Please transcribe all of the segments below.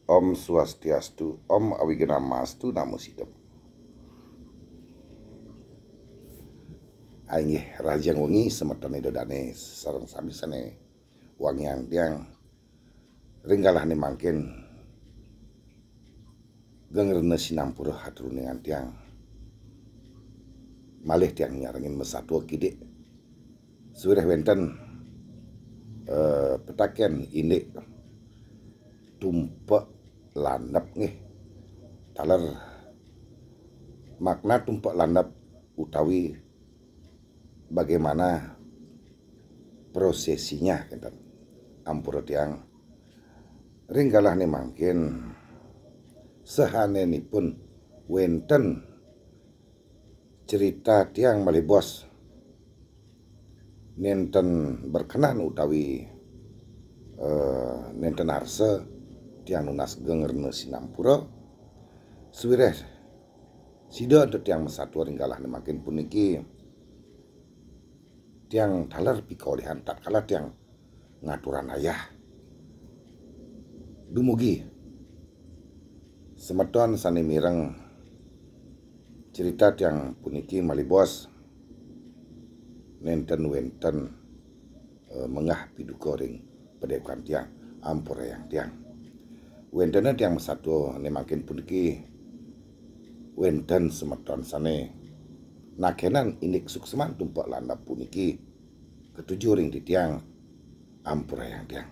Om Swastiastu, Om Awigenamastu, Namo Sidam. Aing rajang wengi semeton idodane sareng samisane wangian tiang ringgalah ni mangkin gengerna sinampura haturuningan tiang malih tiang nyarengin mesatwa kide suwireh wenten petaken ini tumpak landap nih taler makna tumpak landap utawi bagaimana prosesinya kinten ampura tiang ringgalah ni mangkin sahanenipun wenten cerita tiang malih bos nenten berkenan utawi nenten arse tiang nunas gengerna sinampura suwireh sida untuk tiang mesatwa ringgalah ni mangkin puniki tiang taler pikolehan tatkala tiang ngaturan ayah dumugi semeton sani mireng cerita tiang puniki malih bos nenten wenten mengah piduka ring pedekan tiang ampura yang tiang wentena tiang mesatwa ni makin puniki wenten semeton sane nakenan inik sukseman tumpak landap puniki ketujuh ring di tiang ampura yang tiang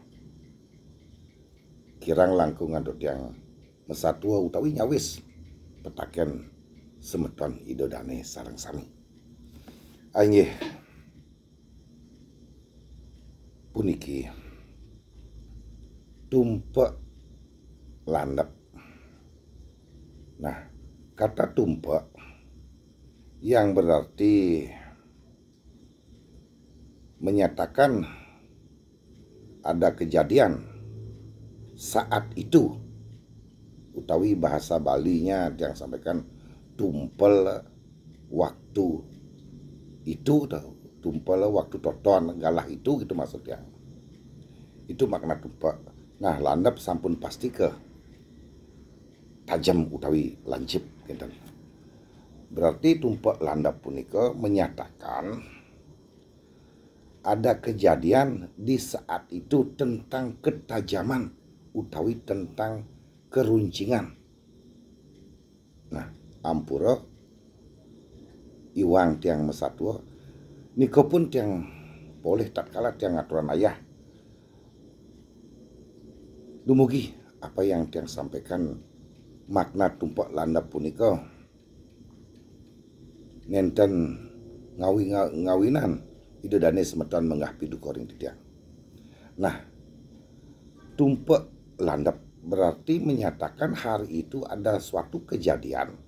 kirang langkung anduk tiang mesatwa utawi nyawis petaken semeton idodane sareng sami ainggih puniki tumpak landap. Nah, kata tumpak yang berarti menyatakan ada kejadian saat itu utawi bahasa Balinya yang sampaikan tumpel waktu itu tumpel waktu toton galah itu gitu maksudnya itu makna tumpak. Nah landap sampun pasti ke tajam utawi lancip gitu. Berarti tumpak landap punika menyatakan ada kejadian di saat itu tentang ketajaman utawi tentang keruncingan. Nah, ampura iwang tiang mesatwa niko pun tiang boleh tatkala tiang ngaturan ayah dumugi apa yang tiang sampaikan makna tumpak landap punika nenten ngawinan idodane semeton menggah piduka ring tiang. Nah, tumpak landap berarti menyatakan hari itu ada suatu kejadian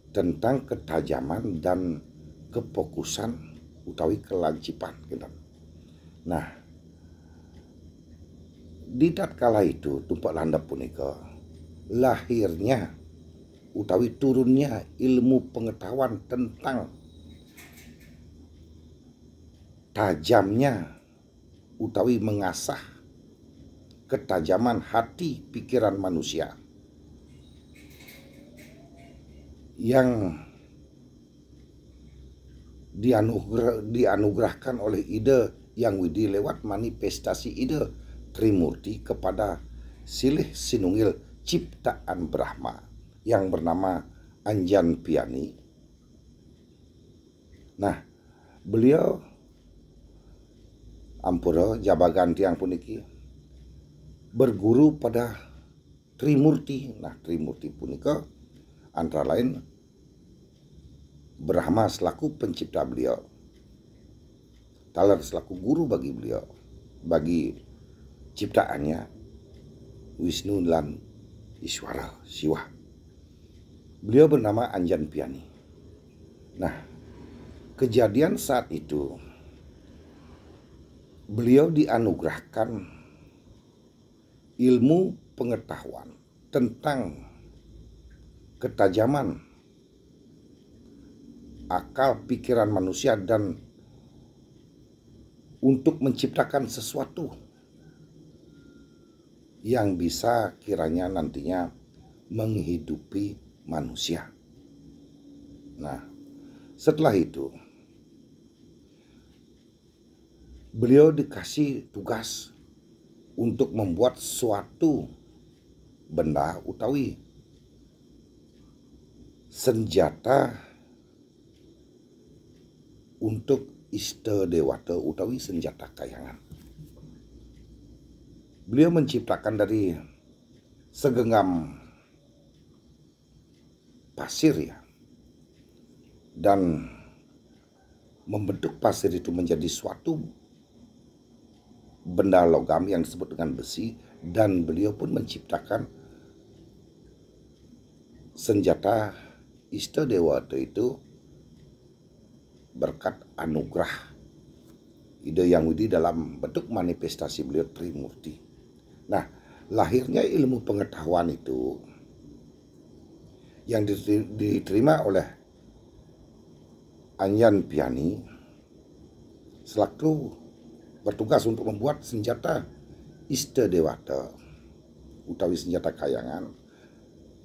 tentang ketajaman dan kefokusan utawi kelancipan gitu. Nah, di tatkala itu tumpak landap punika lahirnya utawi turunnya ilmu pengetahuan tentang tajamnya utawi mengasah ketajaman hati pikiran manusia yang dianugerahkan oleh ide yang widi lewat manifestasi ide Trimurti kepada silih sinungil ciptaan Brahma yang bernama Anjan Piani. Nah, beliau ampura jabagan tiang puniki berguru pada Trimurti. Nah, Trimurti punika antara lain Brahma selaku pencipta beliau, taler selaku guru bagi beliau, bagi ciptaannya Wisnu lan Iswara Siwa. Beliau bernama Anjan Piani. Nah, kejadian saat itu beliau dianugerahkan ilmu pengetahuan tentang ketajaman akal pikiran manusia dan untuk menciptakan sesuatu yang bisa kiranya nantinya menghidupi manusia. Nah, setelah itu beliau dikasih tugas untuk membuat suatu benda utawi senjata untuk Ista Dewata utawi senjata kayangan. Beliau menciptakan dari segenggam pasir ya, dan membentuk pasir itu menjadi suatu benda logam yang disebut dengan besi, dan beliau pun menciptakan senjata Ista Dewata itu berkat anugerah Ida Yang Widi dalam bentuk manifestasi beliau Trimurti. Nah, lahirnya ilmu pengetahuan itu yang diterima oleh Anyan Piani selaku bertugas untuk membuat senjata Ista Dewata utawi senjata kayangan,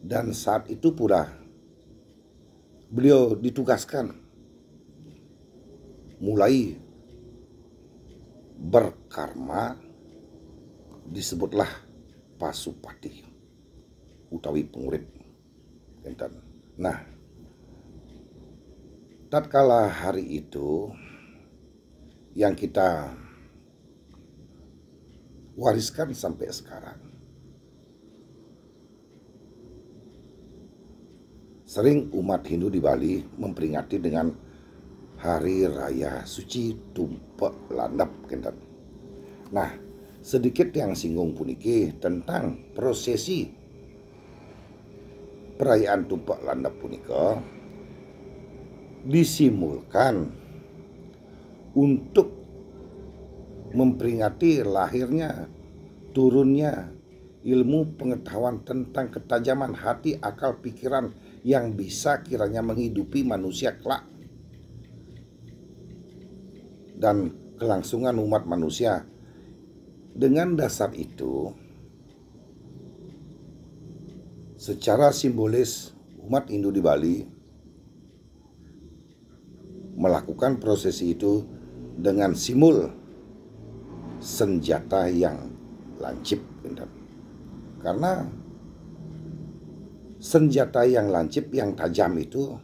dan saat itu pula beliau ditugaskan mulai berkarma, disebutlah Pasupati utawi pengurip. Nah, tatkala hari itu yang kita wariskan sampai sekarang, sering umat Hindu di Bali memperingati dengan Hari Raya Suci Tumpak Landap. Nah, sedikit yang singgung puniki tentang prosesi perayaan Tumpak Landap punika disimulkan untuk memperingati lahirnya turunnya ilmu pengetahuan tentang ketajaman hati, akal, pikiran yang bisa kiranya menghidupi manusia kelak, dan kelangsungan umat manusia. Dengan dasar itu, secara simbolis umat Hindu di Bali melakukan prosesi itu dengan simbol senjata yang lancip. Karena senjata yang lancip, yang tajam itu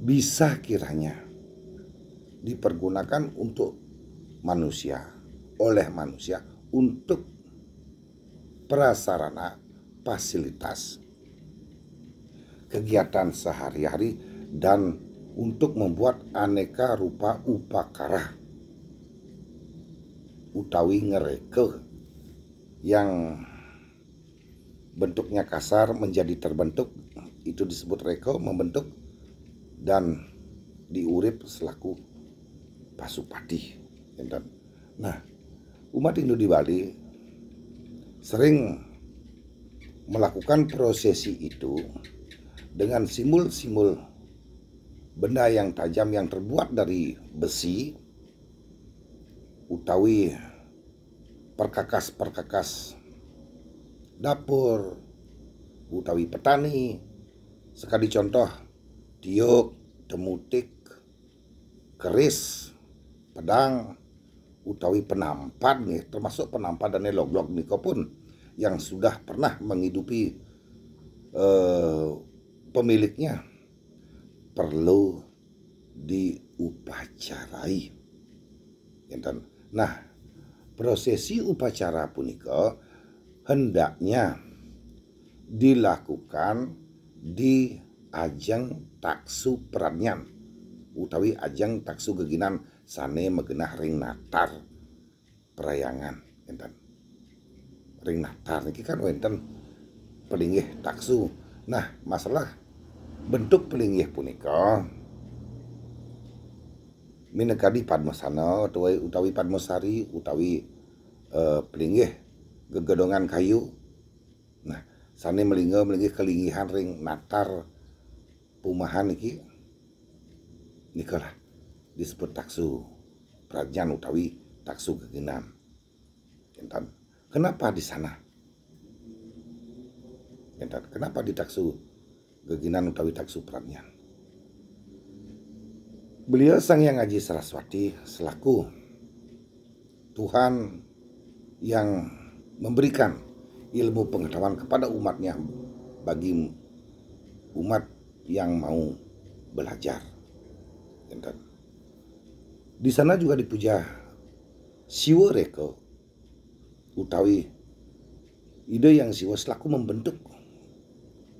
bisa kiranya dipergunakan untuk manusia, oleh manusia, untuk prasarana fasilitas kegiatan sehari-hari, dan untuk membuat aneka rupa upakara utawi ngereke yang bentuknya kasar menjadi terbentuk, itu disebut reke, membentuk dan diurip selaku Pasupati. Nah, umat Hindu di Bali sering melakukan prosesi itu dengan simbol-simbol benda yang tajam yang terbuat dari besi utawi perkakas-perkakas dapur utawi petani. Sekali contoh, tiuk, temutik, keris, pedang, utawi penampan nih, termasuk penampan dan log-log niko pun yang sudah pernah menghidupi pemiliknya perlu diupacarai. Nah, prosesi upacara punika hendaknya dilakukan di ajeng taksu peranyan utawi ajeng taksu geginan sane megenah ring natar perayangan. Ring natar niki kan wonten pelinggih taksu. Nah, masalah bentuk pelinggih punika minekadi padmasana utawi padmasari utawi pelinggih gegedongan kayu. Nah, sane melinggih kelinggihan ring natar pumahan iki nikalah disebut taksu prajan utawi taksu geginan. Kenapa di sana? Kenapa di Taksu Geginan utawi Taksu Pranyan? Beliau Sang Hyang Aji Saraswati selaku Tuhan yang memberikan ilmu pengetahuan kepada umatnya bagi umat yang mau belajar. Di sana juga dipuja Siwa Reko utawi ide yang Siwa selaku membentuk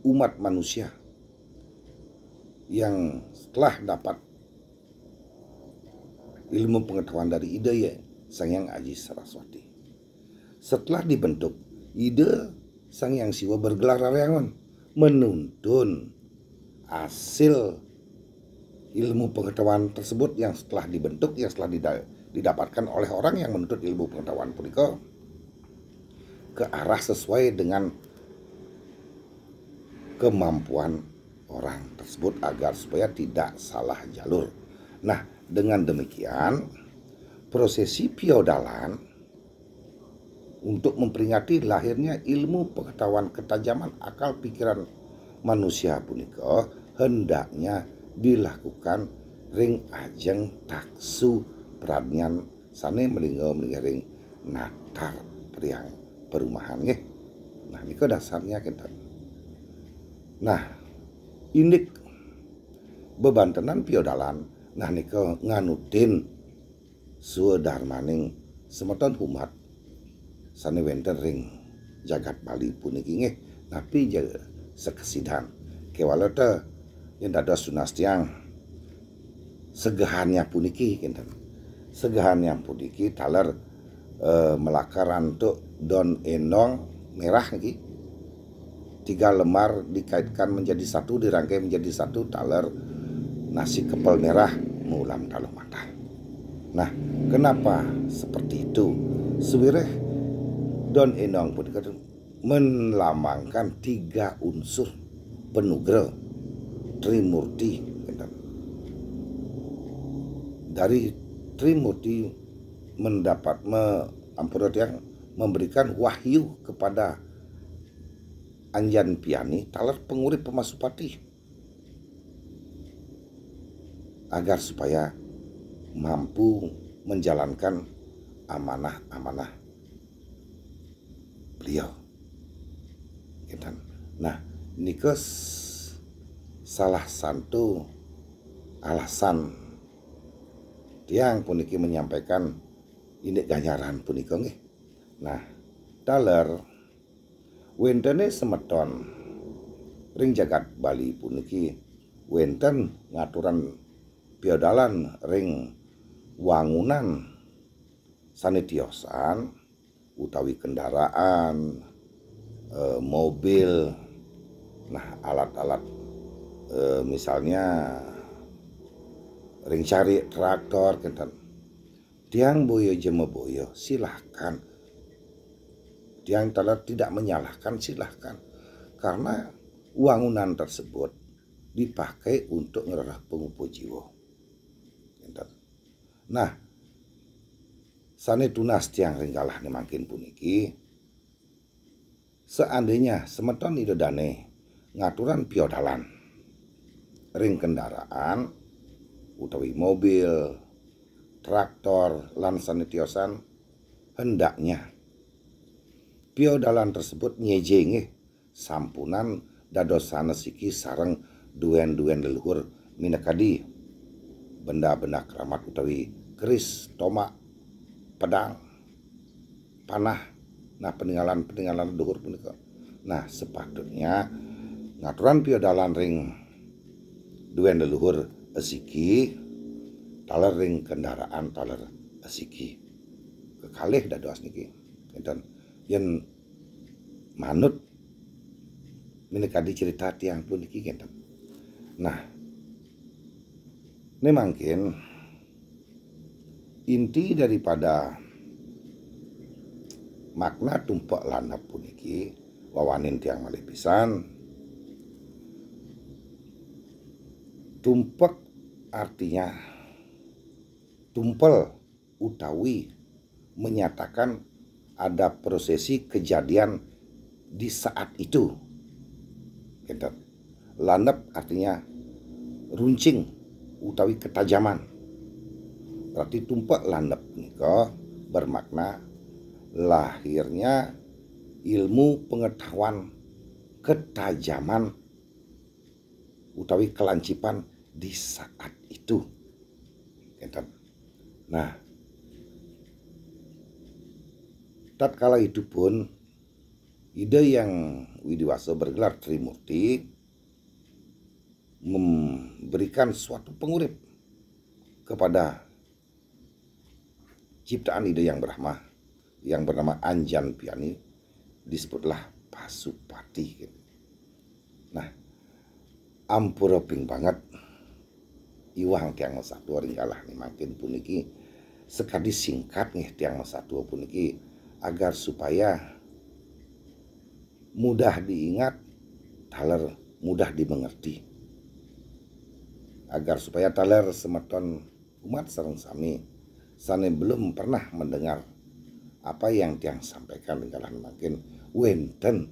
umat manusia yang setelah dapat ilmu pengetahuan dari ide ya Sang Hyang Aji Saraswati. Setelah dibentuk, ide Sang Hyang Siwa bergelar raryangan menuntun hasil ilmu pengetahuan tersebut yang setelah dibentuk, yang setelah didapatkan oleh orang yang menuntut ilmu pengetahuan punika ke arah sesuai dengan kemampuan orang tersebut agar supaya tidak salah jalur. Nah, dengan demikian prosesi piodalan untuk memperingati lahirnya ilmu pengetahuan ketajaman akal pikiran manusia punika hendaknya dilakukan ring ajeng Taksu Pranyan sane melinggo ring natar priang perumahan nggih. Nah niku dasarnya kita. Nah indik bebantenan piodalan nah niku nganutin sudarmaning semeton umat sane wenten ring jagat Bali puniki nggih. Tapi sekesidan kewalata yang dados sunastiang segahannya puniki kinten. Segahannya puniki taler melakaran untuk daun endong merah niki. 3 lembar dikaitkan menjadi satu, dirangkai menjadi satu taler nasi kepal merah mulam taluh mata. Nah, kenapa seperti itu? Suwireh daun endong punika melambangkan 3 unsur penugra Trimurti. Dari Trimurti mendapat memberikan wahyu kepada Anjan Piani taler pengurip Pemasupati agar supaya mampu menjalankan amanah-amanah beliau. Nah, nikes salah satu alasan tiang puniki menyampaikan ini ganjaran punika nggih. Nah, daler wentene semeton ring jagat Bali puniki wenten ngaturan piodalan ring wangunan sanetiosan utawi kendaraan mobil. Nah, alat-alat misalnya ring cari traktor kenten. Tiang boyo jeme boyo silahkan. Tiang tidak menyalahkan silahkan. Karena wangunan tersebut dipakai untuk ngerah pengupu jiwa. Nah, sane tunas tiang ringgalah makin puniki. Seandainya semeton idodane ngaturan piodalan ring kendaraan utawi mobil, traktor, lan sanetiosan hendaknya piodalan tersebut nyejenge sampunan dados sanes iki sareng duen-duen leluhur minakadi benda-benda keramat utawi keris, tomak, pedang, panah. Nah, peninggalan leluhur punika. Nah, sepatutnya ngaturan piodalan ring duen leluhur esiki taler ring kendaraan taler esiki kekalih dados niki enten yen manut minekadi cerita tiang puniki enten. Nah, ini mungkin inti daripada makna tumpak lanap puniki wawanin tiang malih pisan. Tumpak artinya tumpel utawi menyatakan ada prosesi kejadian di saat itu. Enten. Landep artinya runcing utawi ketajaman. Berarti tumpak landep nika bermakna lahirnya ilmu pengetahuan ketajaman utawi kelancipan di saat itu. Enten. Nah, tatkala itu pun ide yang widiwasa bergelar Trimurti memberikan suatu pengurip kepada ciptaan ide yang Brahma yang bernama Anjan Piani, disebutlah Pasupati. Nah, ampura ping banget iwang tiang satu ringgalah nih makin puniki sekadi singkat nih tiang satu puniki agar supaya mudah diingat, taler mudah dimengerti, agar supaya taler semeton umat sareng sami sane belum pernah mendengar apa yang tiang sampaikan ringgalan makin wenten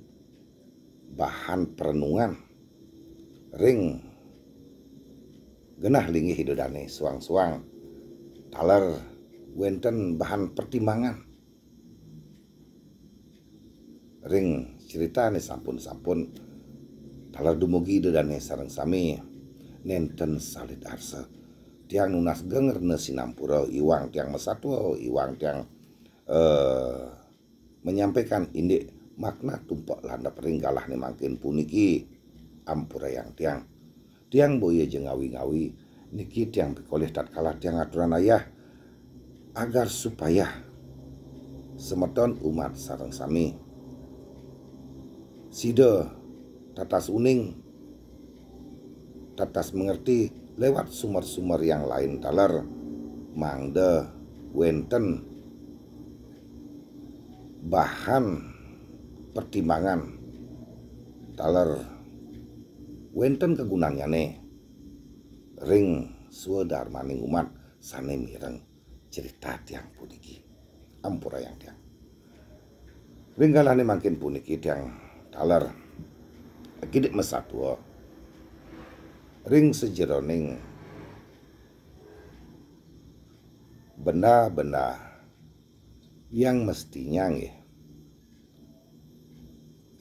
bahan perenungan ring genah linggih hidodane suang-suang taler wenten bahan pertimbangan ring cerita nih sampun-sampun taler dumugi hidodane sareng sami nenten salit arsa tiang nunas gengerne sinampura iwang tiang mesatwa iwang tiang menyampaikan indik makna tumpak landap ringgalah nih makin puniki ampura yang tiang boye jengawi-ngawi niki tiang pikolih tatkala tiang aturan ayah agar supaya semeton umat sareng sami sida tatas uning tatas mengerti lewat sumber-sumber yang lain taler mangde wenten bahan pertimbangan taler wenten kegunaannya ring swadarmaning umat sane mireng cerita tiang puniki ampura yang tiang ringgalane makin puniki tiang taler kidik mesatwa ring sejeroning benda-benda yang mestinya nggih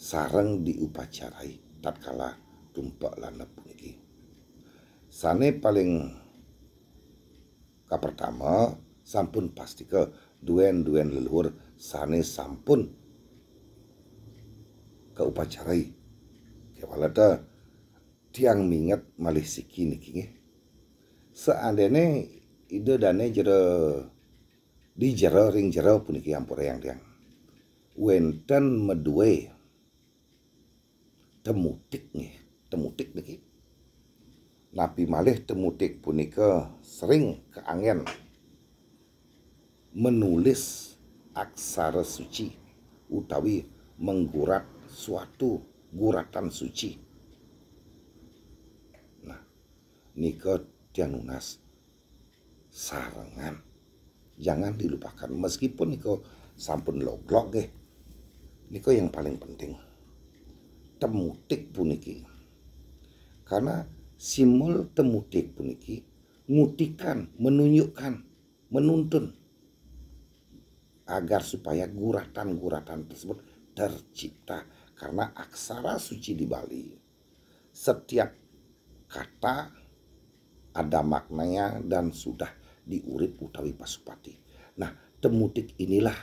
sareng diupacarai tatkala tumpak landep puniki. Sane paling kapertama sampun pasti ke duen leluhur sane sampun keupacarai. Kewalata tiang minget malih siki niki nggih. Seandene ide dane jero di jero ring jero puniki ampura yang tiang. Wenten medue temutik nih, temutik niki. Napi malih temutik punika sering keangen menulis aksara suci utawi menggurat suatu guratan suci. Nah, nika tianunas sarengan. Jangan dilupakan meskipun nika sampun loglok nggih. Nika yang paling penting. Temutik puniki. Karena simbol temutik puniki ngutikan, menunjukkan, menuntun agar supaya guratan-guratan tersebut tercipta karena aksara suci di Bali. Setiap kata ada maknanya dan sudah diurip utawi Pasupati. Nah, temutik inilah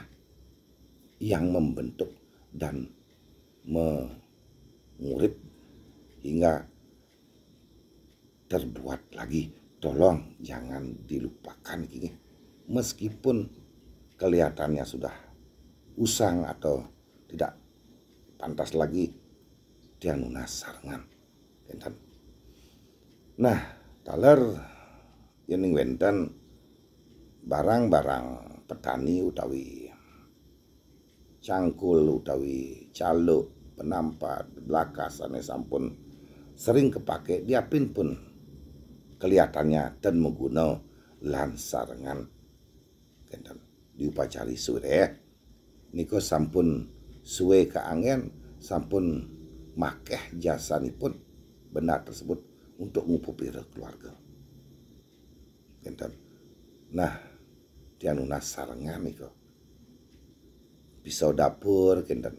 yang membentuk dan mengurip hingga terbuat lagi. Tolong jangan dilupakan ini. Meskipun kelihatannya sudah usang atau tidak pantas lagi tianunas sarengan. Nah, taler yening wenten barang-barang petani utawi cangkul utawi caluk penampat belakas ane sampun sering kepake diapin pun kelihatannya dan mengguna lan sarengan diupacari sore niko sampun suwe keangen, sampun makeh jasanipun benda tersebut untuk ngupupi keluarga. Enten. Nah, dianuna sarengan niko. Pisau dapur kenten.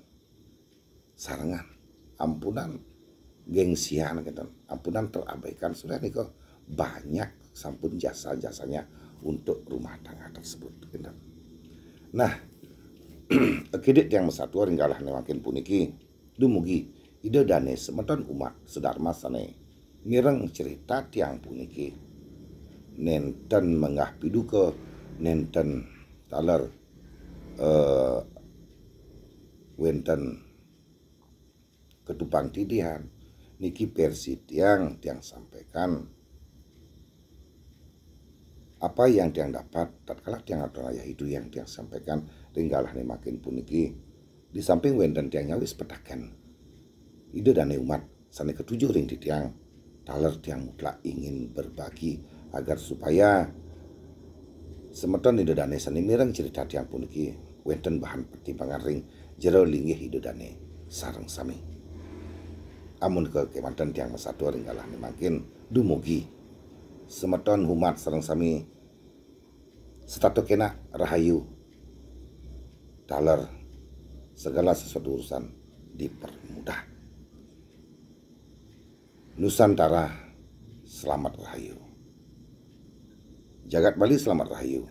Sarengan. Ampunan gengsian kenten. Ampunan terabaikan sudah niko banyak sampun jasa-jasanya untuk rumah tangga tersebut kenten. Nah, kedit yang mesatu ringgalah makin puniki dumugi ide dane semeton umat sedharma sane mireng cerita tiang puniki nenten menggah piduka nenten taler wenten ketupang tidihan niki versi tiang sampaikan apa yang tiang dapat tatkala tiang atau ayah itu yang tiang sampaikan tinggalah nih makin puniki di samping wenten tiang nyawis petakan ide dan umat sane ketujuh ring di tiang taler tiang mutlak ingin berbagi agar supaya semeton ide dane sane mireng cerita tiang puniki wenten bahan pertimbangan ring jero linggih ide dane sareng sami amun ke kemanten tiang mesatu ringgalah nih makin dumugi semeton umat sareng sami setato kena rahayu taler segala sesuatu urusan dipermudah. Nusantara selamat rahayu. Jagat Bali selamat rahayu.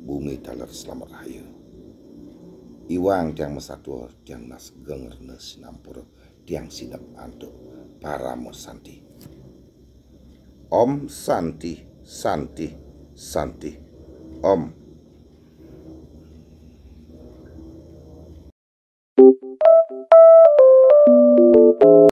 Bumi taler selamat rahayu. Iwang tiang mesatu tiang nas gengerne sinampur tiang sinep antuk paramo santi. Om Santi Santi Santi Om